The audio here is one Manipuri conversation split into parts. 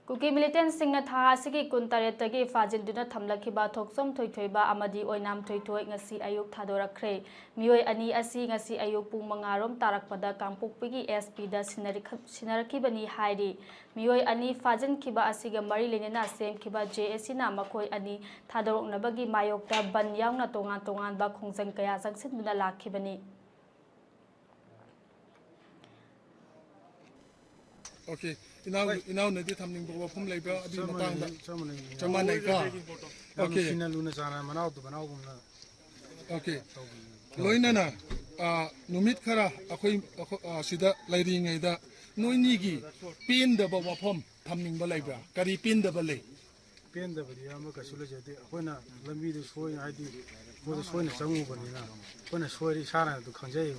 Kuki militant singna tha asigi kuntaretagi phajinduna thamlak khiba thoksom thoithoiba amadi oinam thoithoi ngashi ayuk thadorak khre meeoi ani asi ngashi ayuk pung mangarom tarakpada kangpokpigi SP da sinarakhibani hairi meeoi ani phajin khiba asiga mari lenena sem khiba JSC na makhoi ani thadoroknabagi mayokta ban yaungna tongan ba khongjang kaya jangsinbuna lakhibani. Okay, inau nanti thamning bawa pum lagi ber adi matang dah. Cuma naik ka. Okay. Okay. Loina na, numit kara aku sida lagi ngai dah. Noi ni gi pin dah bawa pum thamning balai ber. Kari pin dah balai. Pin dah balai. Ama kasulah jadi. Aku na lembi tu soy ada. Aku soy na sangu balai na. Aku na soy di sana tu kanjai.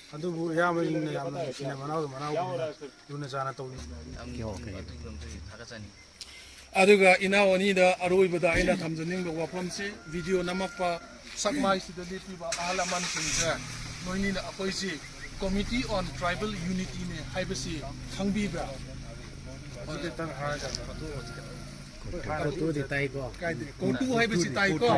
Aduh, ya macam ni, sini mana luna sana tahu. Aduga inau ni dah aroi benda ina thamjaning bawa pum si video namak pa sakmai si dah lihat ba halaman sini. Noi ni na apa isi Committee on Tribal Unity ni, hai besi thangbi ber. Kita tang harga. Kotu di tay ko. Kotu hai besi tay ko.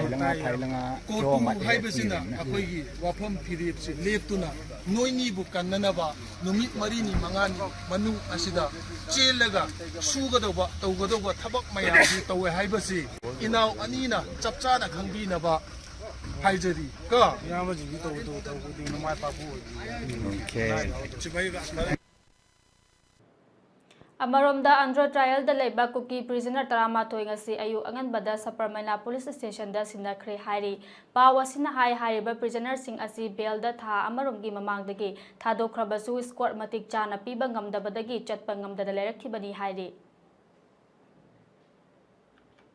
Kotu hai besi na apa ini wapam pirip si lihat tu na. Noi ni bukan nana ba numit mari ni mangan manu asida celaga suga doba tauga doba thabak maya di tawe hai besi inau anina capca na khangbi na ba hai jadi ka Ya macam itu di nama papu. Okay. Amaromda Andro trial da leba Kuki prisoner tarama thoi ngasi ayu angan bada Saparmaina police station da sina khre hairi pawasina hai ba prisoner sing asi bail da tha amaromgi mamangdagi thadokrabasu squad matik chana piba ngamdabadagi chatpa ngamdada lerakibani hairi